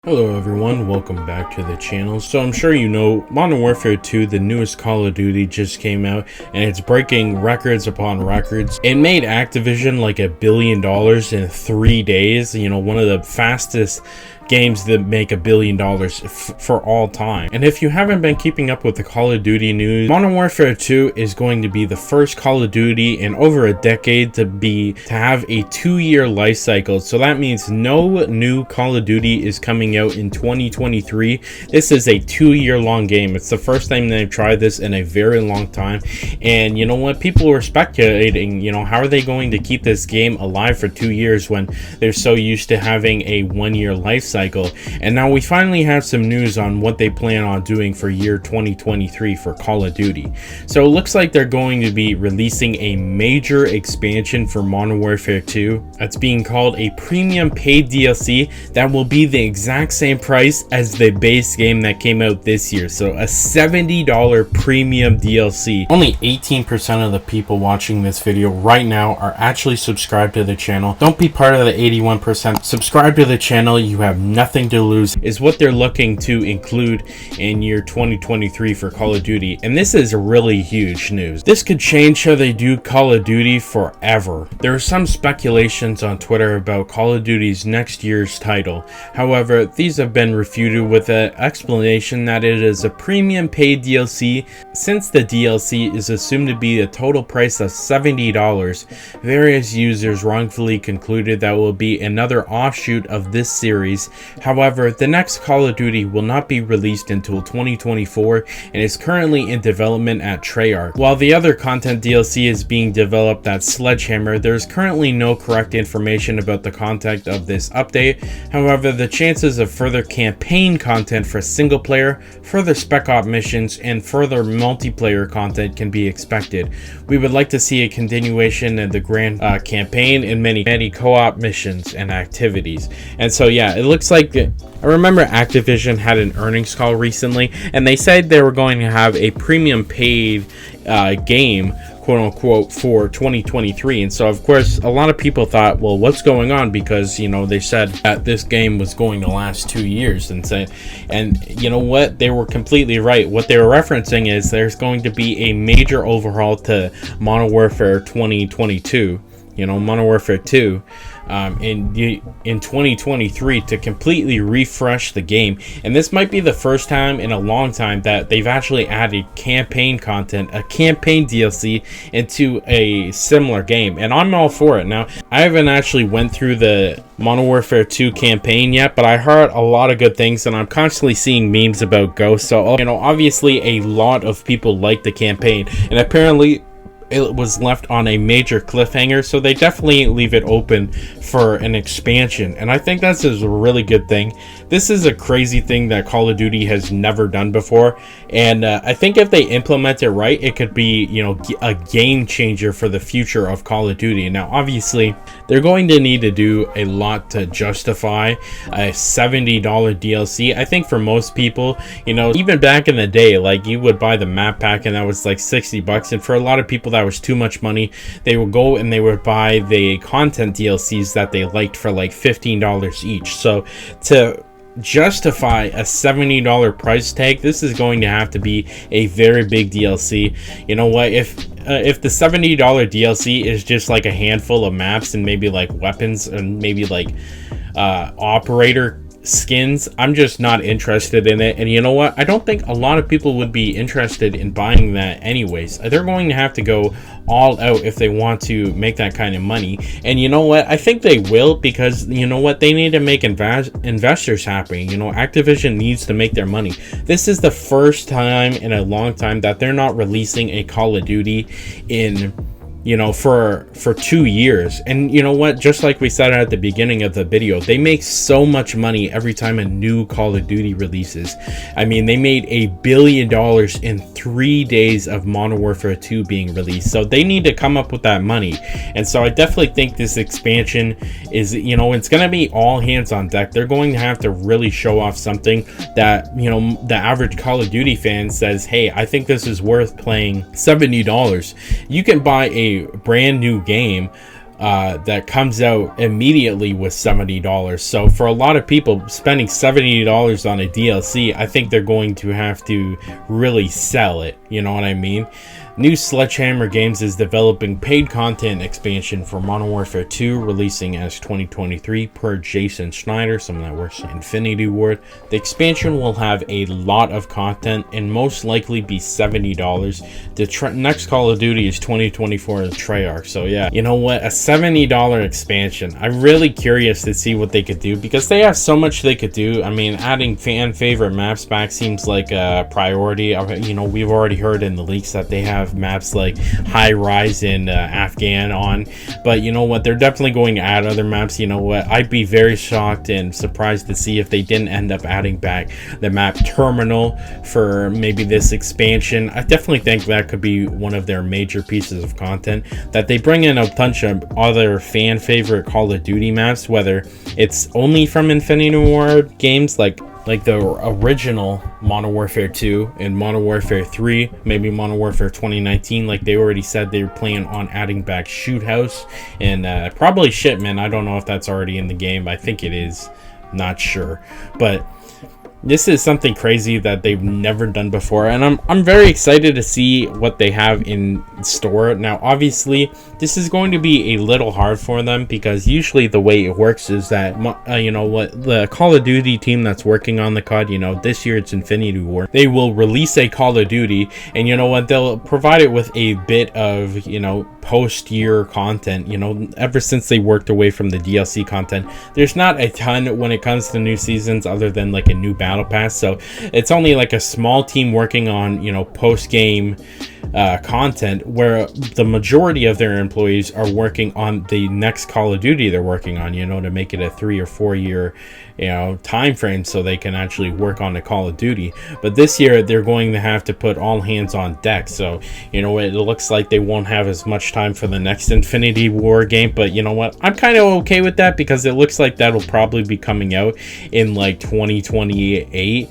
Hello everyone, welcome back to the channel. So I'm sure you know, Modern Warfare 2, the newest Call of Duty, just came out and it's breaking records upon records. It made Activision like $1 billion in 3 days, you know, one of the fastest games that make $1 billion for all time. And if you haven't been keeping up with the Call of Duty news, Modern Warfare 2 is going to be the first Call of Duty in over a decade to have a 2-year life cycle. So that means no new Call of Duty is coming out in 2023. This is a 2-year long game. It's the first time they've tried this in a very long time. And you know what? People were speculating, you know, how are they going to keep this game alive for 2 years when they're so used to having a 1-year life cycle? And now we finally have some news on what they plan on doing for year 2023 for Call of Duty. So it looks like they're going to be releasing a major expansion for Modern Warfare 2 that's being called a premium paid DLC that will be the exact same price as the base game that came out this year. So a $70 premium DLC. Only 18% of the people watching this video right now are actually subscribed to the channel. Don't be part of the 81%. Subscribe to the channel. You have nothing to lose, is what they're looking to include in year 2023 for Call of Duty. And this is really huge news. This could change how they do Call of Duty forever. There are some speculations on Twitter about Call of Duty's next year's title. However, these have been refuted with an explanation that it is a premium paid DLC. Since the DLC is assumed to be a total price of $70, various users wrongfully concluded that will be another offshoot of this series. However, the next Call of Duty will not be released until 2024 and is currently in development at Treyarch. While the other content DLC is being developed at Sledgehammer, there is currently no correct information about the content of this update. However, the chances of further campaign content for single player, further spec op missions, and further multiplayer content can be expected. We would like to see a continuation of the grand campaign and many co-op missions and activities. And so yeah, it looks like I remember Activision had an earnings call recently and they said they were going to have a premium paid game, quote unquote, for 2023. And so of course a lot of people thought, well, what's going on, because you know they said that this game was going to last 2 years, and you know what, they were completely right. What they were referencing is there's going to be a major overhaul to Modern Warfare 2022, you know, Modern Warfare 2 in 2023 to completely refresh the game. And this might be the first time in a long time that they've actually added campaign content, a campaign DLC, into a similar game, and I'm all for it. Now, I haven't actually went through the Modern Warfare 2 campaign yet, but I heard a lot of good things, and I'm constantly seeing memes about Ghost. So, you know, obviously a lot of people like the campaign, and apparently it was left on a major cliffhanger, so they definitely leave it open for an expansion, and I think that's a really good thing. This is a crazy thing that Call of Duty has never done before, and I think if they implement it right, it could be, you know, a game changer for the future of Call of Duty. Now, obviously, they're going to need to do a lot to justify a $70 DLC. I think for most people, you know, even back in the day, like, you would buy the map pack and that was like $60, and for a lot of people that was too much money. They would go and they would buy the content DLCs that they liked for like $15 each. So to justify a $70 price tag, this is going to have to be a very big DLC. You know what, if the $70 DLC is just like a handful of maps and maybe like weapons and maybe like operator skins, I'm just not interested in it. And you know what, I don't think a lot of people would be interested in buying that anyways. They're going to have to go all out if they want to make that kind of money. And you know what, I think they will, because you know what, they need to make investors happy. You know, Activision needs to make their money. This is the first time in a long time that they're not releasing a Call of Duty in, you know, for 2 years. And you know what, just like we said at the beginning of the video, they make so much money every time a new Call of Duty releases. I mean, they made $1 billion in 3 days of Modern Warfare 2 being released, so they need to come up with that money. And so I definitely think this expansion is, you know, it's going to be all hands on deck. They're going to have to really show off something that, you know, the average Call of Duty fan says, hey, I think this is worth playing $70. You can buy a brand new game that comes out immediately with $70. So for a lot of people, spending $70 on a DLC, I think they're going to have to really sell it. You know what I mean? New Sledgehammer Games is developing paid content expansion for Modern Warfare 2, releasing as 2023 per Jason Schneider, someone that works at Infinity Ward. The expansion will have a lot of content and most likely be $70. The next Call of Duty is 2024 Treyarch. So yeah, you know what? A $70 expansion. I'm really curious to see what they could do because they have so much they could do. I mean, adding fan favorite maps back seems like a priority. You know, we've already heard in the leaks that they have maps like High Rise and Afghan on, but you know what, they're definitely going to add other maps. You know what, I'd be very shocked and surprised to see if they didn't end up adding back the map Terminal for maybe this expansion. I definitely think that could be one of their major pieces of content, that they bring in a bunch of other fan favorite Call of Duty maps, whether it's only from Infinity Ward games like the original Modern Warfare 2 and Modern Warfare 3, maybe Modern Warfare 2019. Like they already said they were planning on adding back Shoot House and probably Shipment. I don't know if that's already in the game. I think it is, not sure, but this is something crazy that they've never done before, and I'm very excited to see what they have in store. Now, obviously, this is going to be a little hard for them because usually the way it works is that, you know what, the Call of Duty team that's working on the COD, you know, this year it's Infinity War, they will release a Call of Duty, and you know what, they'll provide it with a bit of, you know, post-year content. You know, ever since they worked away from the DLC content, there's not a ton when it comes to new seasons other than like a new battle pass. So it's only like a small team working on, you know, post-game content, where the majority of their employees are working on the next Call of Duty they're working on, you know, to make it a 3 or 4 year, you know, time frame so they can actually work on the Call of Duty. But this year they're going to have to put all hands on deck. So, you know, it looks like they won't have as much time for the next Infinity War game. But you know what, I'm kind of okay with that because it looks like that'll probably be coming out in like 2028,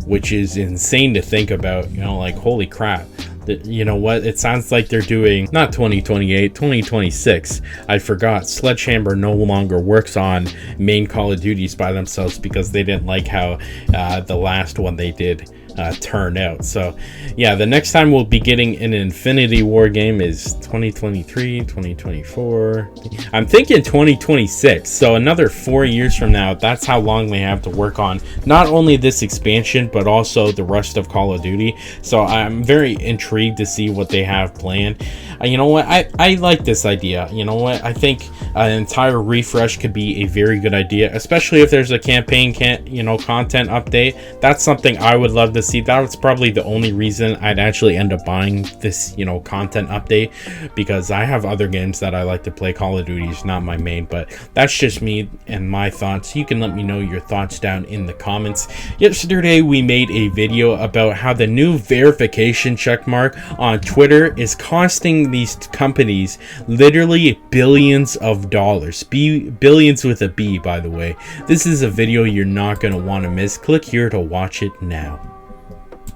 which is insane to think about. You know, like, holy crap. You know what, it sounds like they're doing not 2028, 2026. I forgot Sledgehammer no longer works on main Call of Duties by themselves because they didn't like how the last one they did turned out. So yeah, the next time we'll be getting an Infinity War game is 2023, 2024. I'm thinking 2026. So another 4 years from now, that's how long they have to work on not only this expansion but also the rest of Call of Duty. So I'm very intrigued to see what they have planned. You know what, I like this idea. You know what, I think an entire refresh could be a very good idea, especially if there's a campaign content update. That's something I would love to see. That was probably the only reason I'd actually end up buying this, you know, content update, because I have other games that I like to play. Call of Duty is not my main, but that's just me and my thoughts. You can let me know your thoughts down in the comments. Yesterday we made a video about how the new verification checkmark on Twitter is costing these companies literally billions of dollars. Billions with a B, by the way. This is a video you're not going to want to miss. Click here to watch it now.